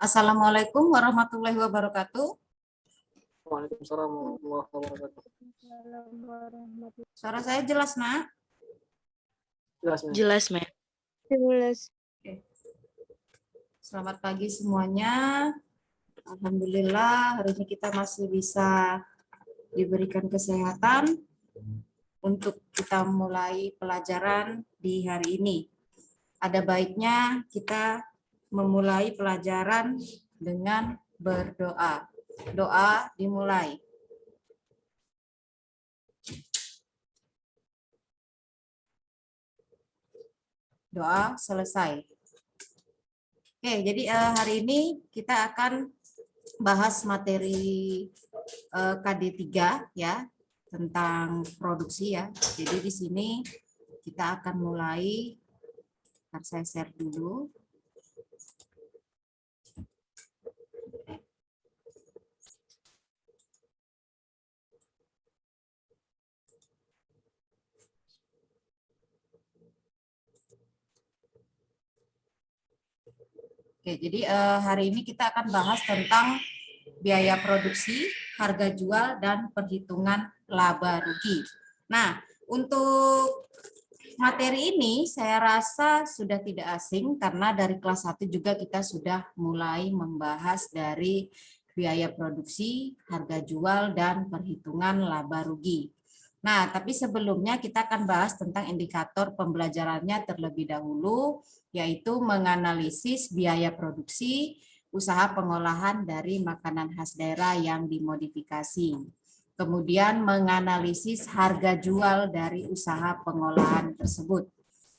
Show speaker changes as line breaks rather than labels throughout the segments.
Assalamualaikum warahmatullahi wabarakatuh.
Waalaikumsalam warahmatullahi wabarakatuh.
Suara saya jelas, Nak?
Jelas, Mem.
Jelas, Mem.
Jelas.
Oke. Selamat pagi semuanya. Alhamdulillah hari ini kita masih bisa diberikan kesehatan untuk kita mulai pelajaran di hari ini. Ada baiknya kita memulai pelajaran dengan berdoa. Doa dimulai. Doa selesai. Oke, jadi hari ini kita akan bahas materi KD3 ya, tentang produksi ya. Jadi di sini kita akan mulai, saya share dulu. Oke, jadi hari ini kita akan bahas tentang biaya produksi, harga jual, dan perhitungan laba rugi. Nah, untuk materi ini saya rasa sudah tidak asing karena dari kelas 1 juga kita sudah mulai membahas dari biaya produksi, harga jual, dan perhitungan laba rugi. Nah, tapi sebelumnya kita akan bahas tentang indikator pembelajarannya terlebih dahulu, yaitu menganalisis biaya produksi, usaha pengolahan dari makanan khas daerah yang dimodifikasi. Kemudian menganalisis harga jual dari usaha pengolahan tersebut.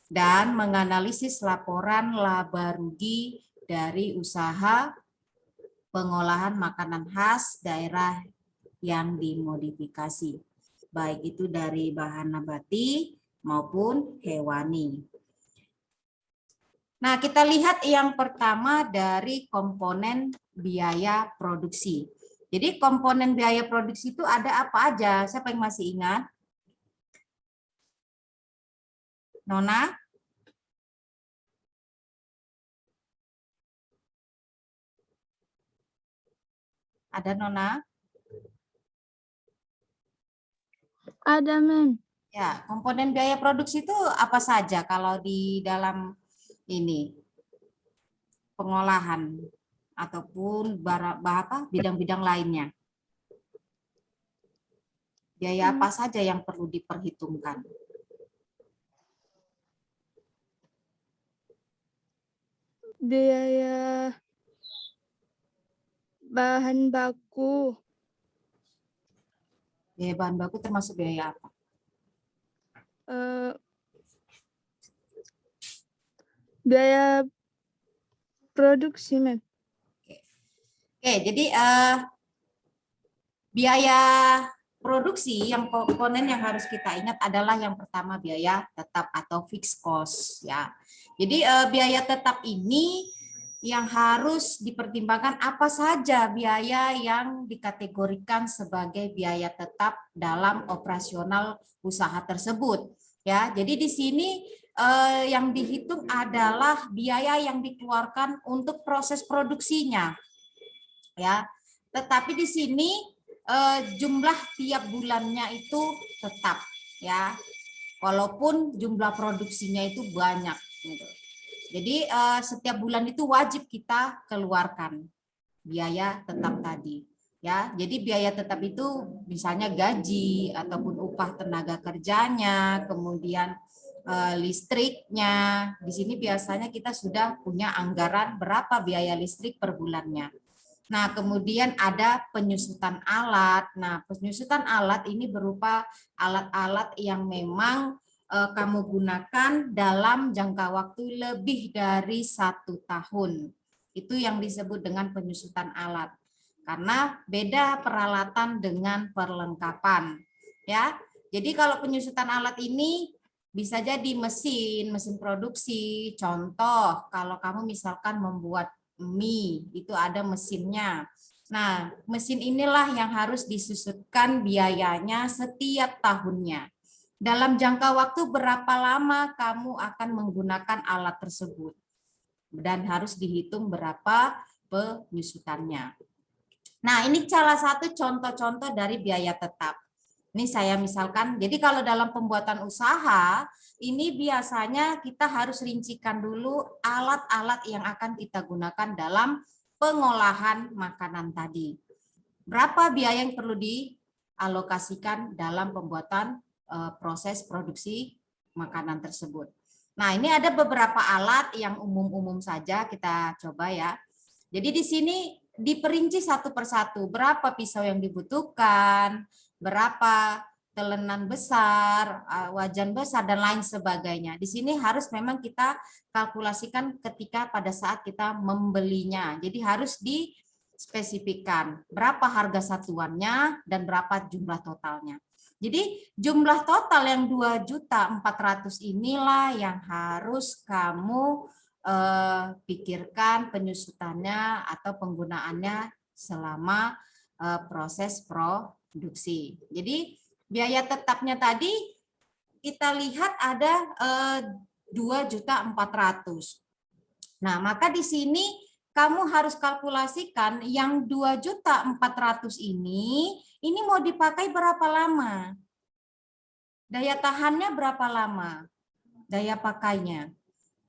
Dan menganalisis laporan laba rugi dari usaha pengolahan makanan khas daerah yang dimodifikasi. Baik itu dari bahan nabati maupun hewani. Nah, kita lihat yang pertama dari komponen biaya produksi. Jadi komponen biaya produksi itu ada apa aja? Siapa yang masih ingat? Nona? Ada Nona?
Ada, Mem.
Ya, komponen biaya produksi itu apa saja kalau di dalam ini pengolahan ataupun bidang-bidang lainnya? Biaya apa saja yang perlu diperhitungkan?
Biaya bahan baku.
Biaya bahan baku termasuk biaya apa?
Biaya produksi, Mem.
Oke, jadi biaya produksi yang komponen yang harus kita ingat adalah yang pertama biaya tetap atau fixed cost ya. Jadi biaya tetap ini yang harus dipertimbangkan apa saja biaya yang dikategorikan sebagai biaya tetap dalam operasional usaha tersebut ya. Jadi di sini yang dihitung adalah biaya yang dikeluarkan untuk proses produksinya ya. Tetapi di sini jumlah tiap bulannya itu tetap ya, walaupun jumlah produksinya itu banyak gitu. Jadi setiap bulan itu wajib kita keluarkan biaya tetap tadi ya. Jadi biaya tetap itu misalnya gaji ataupun upah tenaga kerjanya, kemudian listriknya. Di sini biasanya kita sudah punya anggaran berapa biaya listrik per bulannya. Nah, kemudian ada penyusutan alat. Nah, penyusutan alat ini berupa alat-alat yang memang kamu gunakan dalam jangka waktu lebih dari 1 tahun. Itu yang disebut dengan penyusutan alat. Karena beda peralatan dengan perlengkapan. Ya, jadi kalau penyusutan alat ini bisa jadi mesin produksi. Contoh, kalau kamu misalkan membuat mie, itu ada mesinnya. Nah, mesin inilah yang harus disusutkan biayanya setiap tahunnya. Dalam jangka waktu berapa lama kamu akan menggunakan alat tersebut. Dan harus dihitung berapa penyusutannya. Nah, ini salah satu contoh-contoh dari biaya tetap. Ini saya misalkan, jadi kalau dalam pembuatan usaha, ini biasanya kita harus rincikan dulu alat-alat yang akan kita gunakan dalam pengolahan makanan tadi. Berapa biaya yang perlu dialokasikan dalam pembuatan proses produksi makanan tersebut. Nah, ini ada beberapa alat yang umum-umum saja kita coba ya. Jadi di sini diperinci satu persatu, berapa pisau yang dibutuhkan, berapa telenan besar, wajan besar, dan lain sebagainya. Di sini harus memang kita kalkulasikan ketika pada saat kita membelinya. Jadi harus dispesifikkan berapa harga satuannya dan berapa jumlah totalnya. Jadi jumlah total yang 2.400.000 inilah yang harus kamu pikirkan penyusutannya atau penggunaannya selama proses produksi. Jadi biaya tetapnya tadi kita lihat ada 2.400.000. Nah, maka di sini kamu harus kalkulasikan yang 2.400.000 ini mau dipakai berapa lama? Daya tahannya berapa lama? Daya pakainya.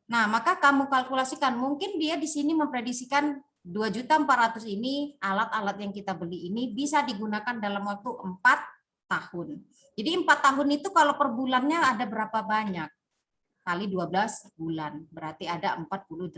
Nah, maka kamu kalkulasikan, mungkin dia di sini memprediksikan 2.400.000 ini, alat-alat yang kita beli ini bisa digunakan dalam waktu 4 tahun. Jadi 4 tahun itu kalau per bulannya ada berapa banyak? Kali 12 bulan, berarti ada 48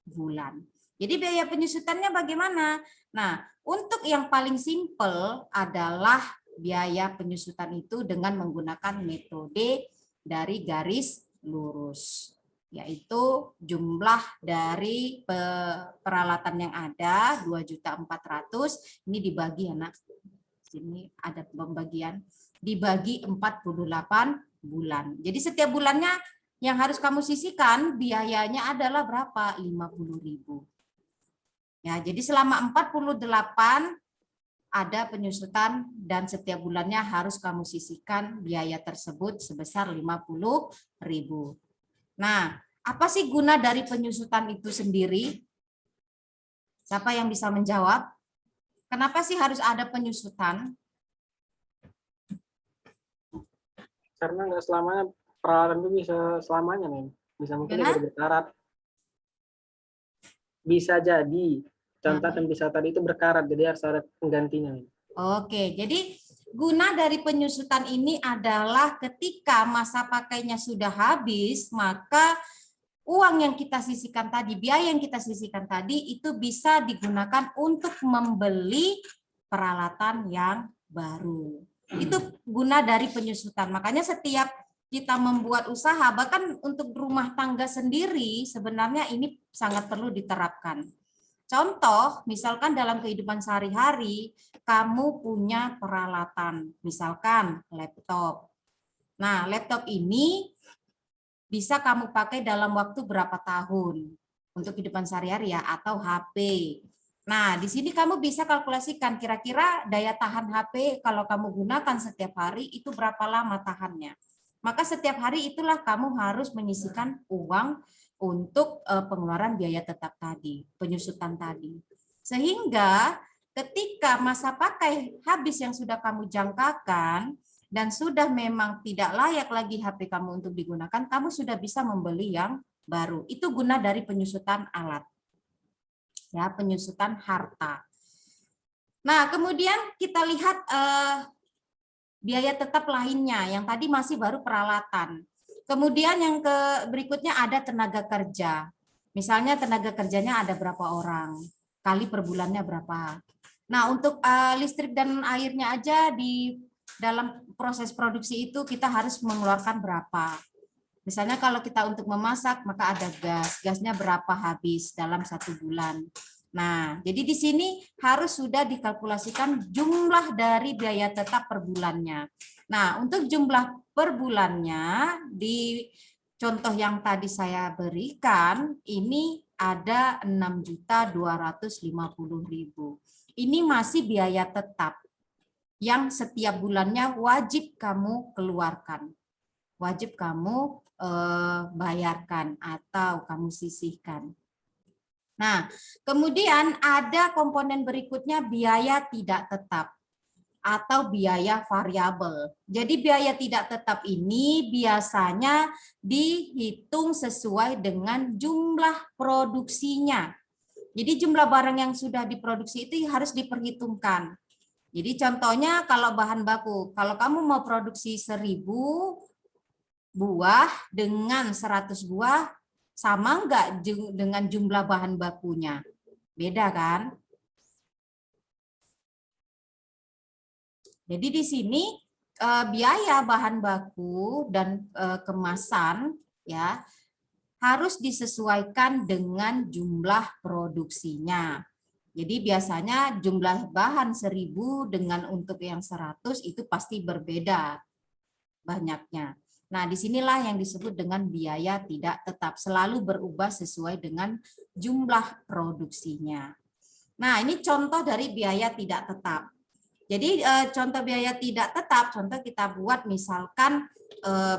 bulan. Jadi biaya penyusutannya bagaimana? Nah, untuk yang paling simpel adalah biaya penyusutan itu dengan menggunakan metode dari garis lurus, yaitu jumlah dari peralatan yang ada 2.400.000 ini dibagi anak. Sini ada pembagian dibagi 48 bulan. Jadi setiap bulannya yang harus kamu sisihkan biayanya adalah berapa? 50.000. Ya, jadi selama 48 ada penyusutan dan setiap bulannya harus kamu sisihkan biaya tersebut sebesar 50.000. Nah, apa sih guna dari penyusutan itu sendiri? Siapa yang bisa menjawab? Kenapa sih harus ada penyusutan?
Karena nggak selamanya peralatan itu bisa selamanya, nih. Bisa mungkin
Gimana?
jadi berkarat. Bisa jadi. Contoh yang bisa tadi itu berkarat, jadi harus ada penggantinya. Nih.
Oke, jadi guna dari penyusutan ini adalah ketika masa pakainya sudah habis, maka uang yang kita sisihkan tadi, biaya yang kita sisihkan tadi itu bisa digunakan untuk membeli peralatan yang baru. Itu guna dari penyusutan. Makanya setiap kita membuat usaha, bahkan untuk rumah tangga sendiri, sebenarnya ini sangat perlu diterapkan. Contoh, misalkan dalam kehidupan sehari-hari, kamu punya peralatan, misalkan laptop. Nah, laptop ini bisa kamu pakai dalam waktu berapa tahun untuk kehidupan sehari-hari ya, atau HP. Nah, di sini kamu bisa kalkulasikan kira-kira daya tahan HP kalau kamu gunakan setiap hari itu berapa lama tahannya. Maka setiap hari itulah kamu harus menyisihkan uang untuk pengeluaran biaya tetap tadi, penyusutan tadi. Sehingga ketika masa pakai habis yang sudah kamu jangkakan, dan sudah memang tidak layak lagi HP kamu untuk digunakan, kamu sudah bisa membeli yang baru. Itu guna dari penyusutan alat. Ya, penyusutan harta. Nah, kemudian kita lihat biaya tetap lainnya, yang tadi masih baru peralatan. Kemudian yang berikutnya ada tenaga kerja. Misalnya tenaga kerjanya ada berapa orang, kali per bulannya berapa. Nah, untuk listrik dan airnya aja di dalam proses produksi itu kita harus mengeluarkan berapa. Misalnya kalau kita untuk memasak, maka ada gas. Gasnya berapa habis dalam 1 bulan. Nah, jadi di sini harus sudah dikalkulasikan jumlah dari biaya tetap per bulannya. Nah, untuk jumlah per bulannya di contoh yang tadi saya berikan, ini ada 6.250.000. Ini masih biaya tetap yang setiap bulannya wajib kamu keluarkan. Wajib kamu bayarkan atau kamu sisihkan. Nah, kemudian ada komponen berikutnya biaya tidak tetap atau biaya variabel. Jadi biaya tidak tetap ini biasanya dihitung sesuai dengan jumlah produksinya. Jadi jumlah barang yang sudah diproduksi itu harus diperhitungkan. Jadi contohnya kalau bahan baku, kalau kamu mau produksi 1000 buah dengan 100 buah, sama enggak dengan jumlah bahan bakunya? Beda kan? Jadi di sini biaya bahan baku dan kemasan ya harus disesuaikan dengan jumlah produksinya. Jadi biasanya jumlah bahan 1000 dengan untuk yang 100 itu pasti berbeda banyaknya. Nah, disinilah yang disebut dengan biaya tidak tetap, selalu berubah sesuai dengan jumlah produksinya. Nah, ini contoh dari biaya tidak tetap. Jadi contoh biaya tidak tetap, contoh kita buat misalkan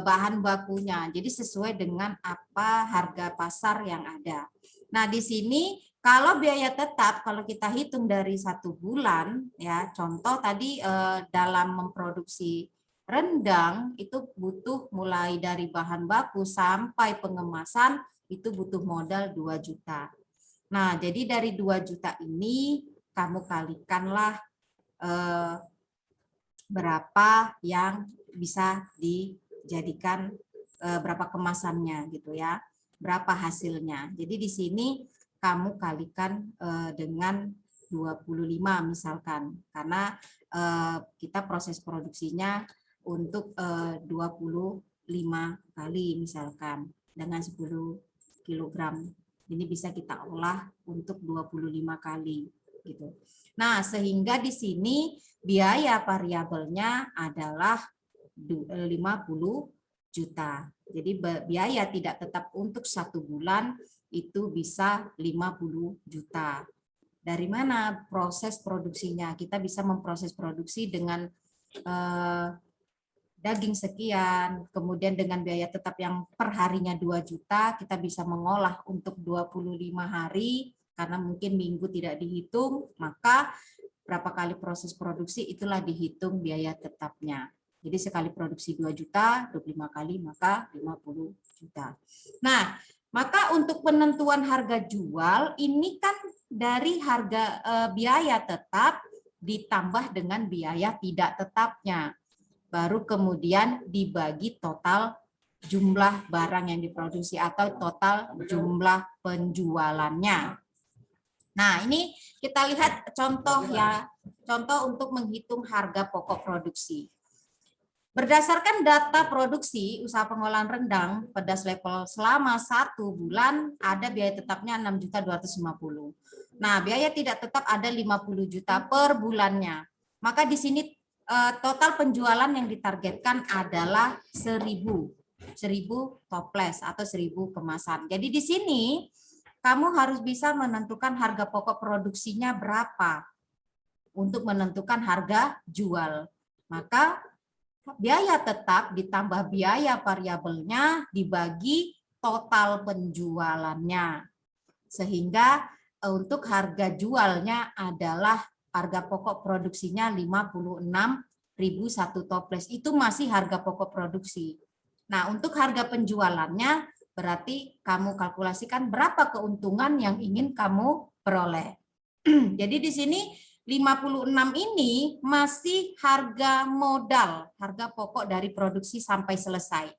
bahan bakunya. Jadi sesuai dengan apa harga pasar yang ada. Nah, di sini kalau biaya tetap, kalau kita hitung dari 1 bulan, ya contoh tadi dalam memproduksi rendang itu butuh mulai dari bahan baku sampai pengemasan itu butuh modal 2 juta. Nah, jadi dari 2 juta ini kamu kalikanlah berapa yang bisa dijadikan berapa kemasannya gitu ya, berapa hasilnya. Jadi di sini kamu kalikan dengan 25 misalkan, karena kita proses produksinya untuk 25 kali misalkan dengan 10 kilogram. Ini bisa kita olah untuk 25 kali gitu. Nah, sehingga di sini biaya variabelnya adalah 50 juta. Jadi biaya tidak tetap untuk 1 bulan itu bisa 50 juta. Dari mana proses produksinya? Kita bisa memproses produksi dengan daging sekian, kemudian dengan biaya tetap yang per harinya 2 juta, kita bisa mengolah untuk 25 hari, karena mungkin minggu tidak dihitung, maka berapa kali proses produksi itulah dihitung biaya tetapnya. Jadi sekali produksi 2 juta, 25 kali maka 50 juta. Nah, maka untuk penentuan harga jual ini kan dari harga biaya tetap ditambah dengan biaya tidak tetapnya. Baru kemudian dibagi total jumlah barang yang diproduksi atau total jumlah penjualannya. Nah, ini kita lihat contoh ya, contoh untuk menghitung harga pokok produksi. Berdasarkan data produksi usaha pengolahan rendang pedas level selama 1 bulan ada biaya tetapnya 6.250.000. Nah, biaya tidak tetap ada 50 juta per bulannya. Maka di sini total penjualan yang ditargetkan adalah 1000 toples atau 1000 kemasan. Jadi di sini kamu harus bisa menentukan harga pokok produksinya berapa untuk menentukan harga jual. Maka biaya tetap ditambah biaya variabelnya dibagi total penjualannya. Sehingga untuk harga jualnya adalah harga pokok produksinya 56.000 toples. Itu masih harga pokok produksi. Nah, untuk harga penjualannya berarti kamu kalkulasikan berapa keuntungan yang ingin kamu peroleh. Jadi di sini 56 ini masih harga modal, harga pokok dari produksi sampai selesai.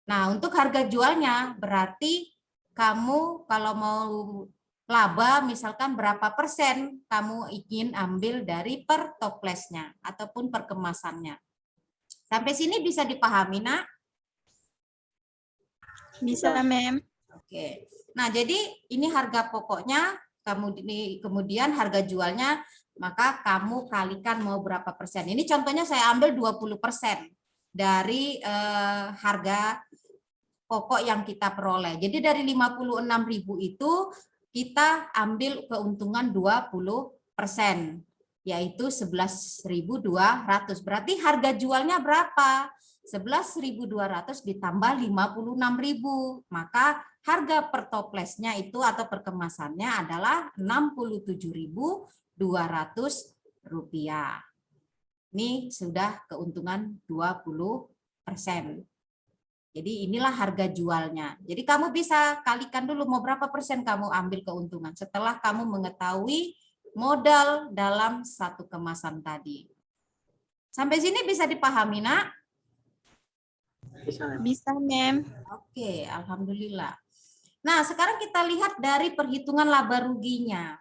Nah, untuk harga jualnya berarti kamu kalau mau laba misalkan berapa persen kamu ingin ambil dari per toplesnya ataupun per kemasannya. Sampai sini bisa dipahami, Nak?
Bisa, Mem.
Oke. Nah, jadi ini harga pokoknya, kemudian harga jualnya, maka kamu kalikan mau berapa persen. Ini contohnya saya ambil 20% dari harga pokok yang kita peroleh. Jadi dari 56.000 itu kita ambil keuntungan 20%, yaitu 11.200. Berarti harga jualnya berapa? 11.200 ditambah 56.000. Maka harga per toplesnya itu atau per kemasannya adalah Rp67.200. Ini sudah keuntungan 20%. Jadi inilah harga jualnya. Jadi kamu bisa kalikan dulu mau berapa persen kamu ambil keuntungan setelah kamu mengetahui modal dalam satu kemasan tadi. Sampai sini bisa dipahami, Nak?
Bisa, Mem.
Bisa, Mem.
Oke, alhamdulillah. Nah, sekarang kita lihat dari perhitungan laba ruginya.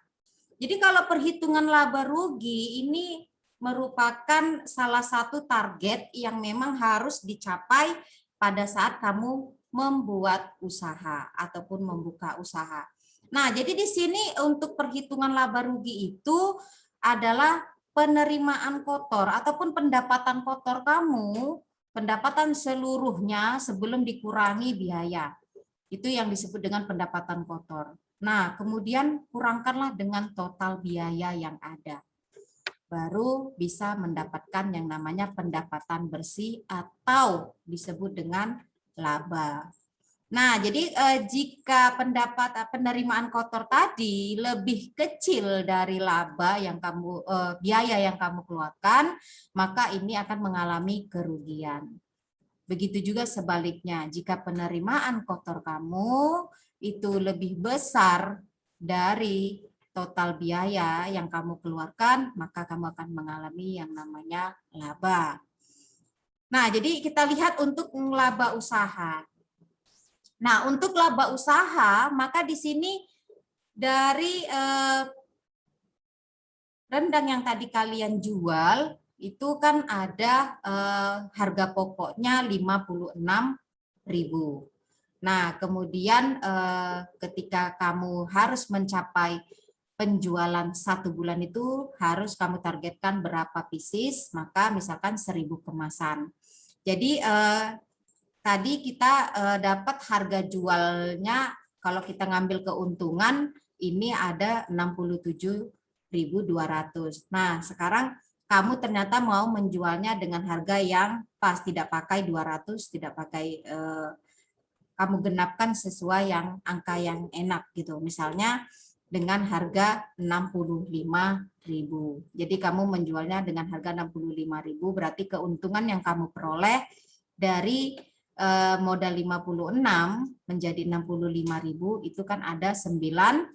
Jadi kalau perhitungan laba rugi ini merupakan salah satu target yang memang harus dicapai pada saat kamu membuat usaha ataupun membuka usaha. Nah, jadi di sini untuk perhitungan laba rugi itu adalah penerimaan kotor ataupun pendapatan kotor kamu, pendapatan seluruhnya sebelum dikurangi biaya. Itu yang disebut dengan pendapatan kotor. Nah, kemudian kurangkanlah dengan total biaya yang ada. Baru bisa mendapatkan yang namanya pendapatan bersih atau disebut dengan laba. Nah, jadi jika penerimaan kotor tadi lebih kecil dari laba yang kamu biaya yang kamu keluarkan, maka ini akan mengalami kerugian. Begitu juga sebaliknya, jika penerimaan kotor kamu itu lebih besar dari total biaya yang kamu keluarkan, maka kamu akan mengalami yang namanya laba. Nah, jadi kita lihat untuk laba usaha. Nah, untuk laba usaha, maka di sini dari rendang yang tadi kalian jual, itu kan ada harga pokoknya 56.000. Nah, kemudian ketika kamu harus mencapai penjualan 1 bulan itu harus kamu targetkan berapa pieces, maka misalkan 1.000 kemasan. Jadi tadi kita dapat harga jualnya, kalau kita ngambil keuntungan, ini ada 67.200. Nah, sekarang kamu ternyata mau menjualnya dengan harga yang pas, tidak pakai 200, tidak pakai kamu genapkan sesuai yang angka yang enak gitu. Misalnya dengan harga 65.000. Jadi kamu menjualnya dengan harga 65.000, berarti keuntungan yang kamu peroleh dari modal 56 menjadi 65.000 itu kan ada 9.000.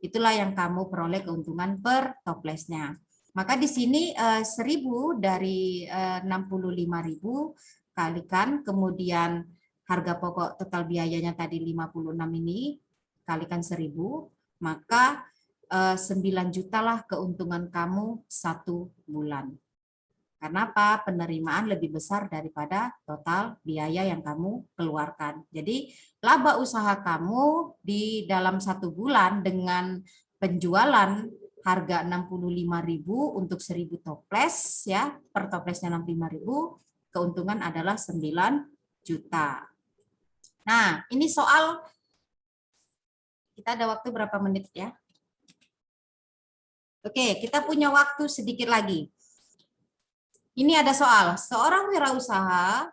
Itulah yang kamu peroleh keuntungan per toplesnya. Maka di sini 1.000 dari 65.000 kalikan, kemudian harga pokok total biayanya tadi 56 ini kalikan 1.000, maka 9 juta lah keuntungan kamu 1 bulan. Karena apa? Penerimaan lebih besar daripada total biaya yang kamu keluarkan. Jadi laba usaha kamu di dalam 1 bulan dengan penjualan harga 65.000 untuk 1.000 toples ya, per toplesnya 65.000, keuntungan adalah 9 juta. Nah, ini soal, kita ada waktu berapa menit ya? Oke, kita punya waktu sedikit lagi. Ini ada soal, seorang wirausaha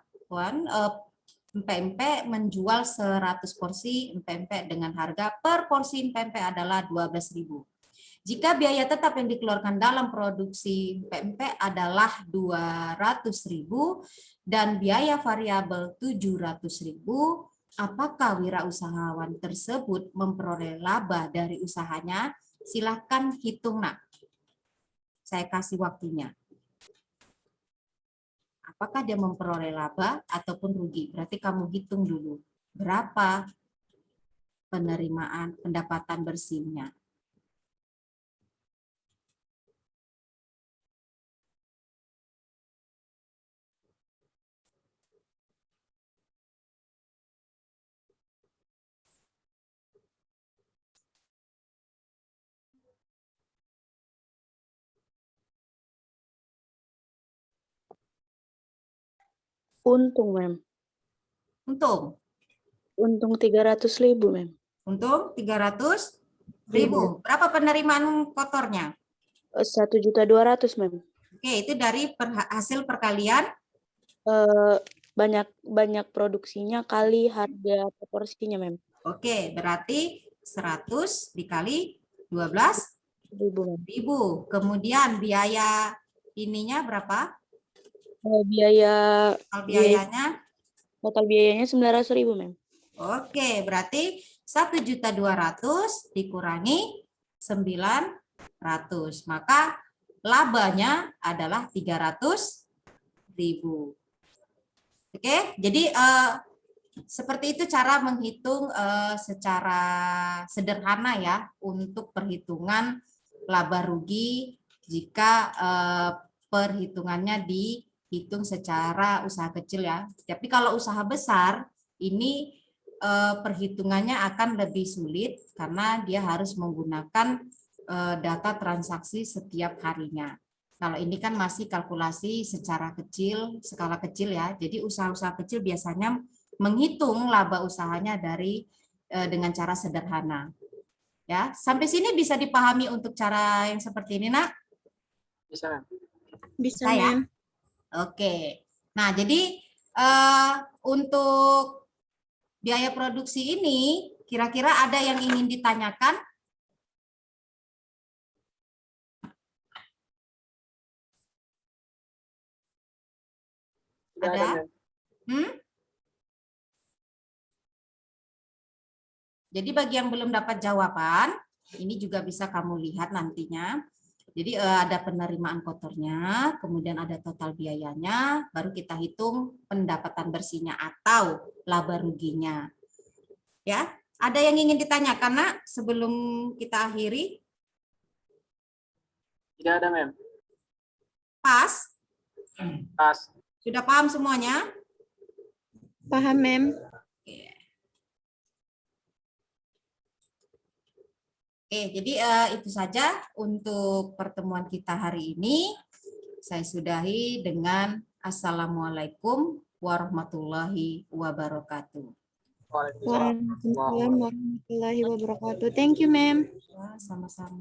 empek-empek menjual 100 porsi empek-empek dengan harga per porsi empek-empek adalah 12.000. Jika biaya tetap yang dikeluarkan dalam produksi empek-empek adalah 200.000 dan biaya variabel 700.000, apakah wirausahawan tersebut memperoleh laba dari usahanya? Silahkan hitung, Nak. Saya kasih waktunya. Apakah dia memperoleh laba ataupun rugi? Berarti kamu hitung dulu berapa penerimaan pendapatan bersihnya.
Untung, Mem.
Untung.
Untung 300.000, Mem.
Untung 300.000. Berapa penerimaan kotornya?
1.200.000, Mem.
Oke, itu dari hasil perkalian
banyak produksinya kali harga proporsinya, Mem.
Oke, berarti 100 dikali 12.000.
1.000, Mem.
Kemudian biaya ininya berapa?
Biaya
Total biayanya?
total biayanya 900.000, Mem.
Oke, berarti 1.200.000 dikurangi 900. Maka labanya adalah 300.000. Oke, jadi seperti itu cara menghitung secara sederhana ya untuk perhitungan laba rugi jika perhitungannya dihitung secara usaha kecil ya. Tapi kalau usaha besar ini perhitungannya akan lebih sulit karena dia harus menggunakan data transaksi setiap harinya. Kalau ini kan masih kalkulasi secara kecil, skala kecil ya. Jadi usaha-usaha kecil biasanya menghitung laba usahanya dengan cara sederhana. Ya, sampai sini bisa dipahami untuk cara yang seperti ini, Nak?
Bisa, Mem.
Bisa,
Bisa ya?
Mem.
Oke. Nah, jadi untuk biaya produksi ini, kira-kira ada yang ingin ditanyakan?
Tidak ada,
Ada?
Mem.
Jadi bagi yang belum dapat jawaban, ini juga bisa kamu lihat nantinya. Jadi ada penerimaan kotornya, kemudian ada total biayanya, baru kita hitung pendapatan bersihnya atau laba ruginya. Ya, ada yang ingin ditanyakan, Nak, sebelum kita akhiri?
Tidak ada, Mem.
Pas?
Pas.
Sudah paham semuanya?
Paham, Mem.
Oke, jadi itu saja untuk pertemuan kita hari ini. Saya sudahi dengan Assalamualaikum warahmatullahi wabarakatuh.
Waalaikumsalam.
Waalaikumsalam warahmatullahi wabarakatuh. Thank you, Mem.
Ya, sama-sama.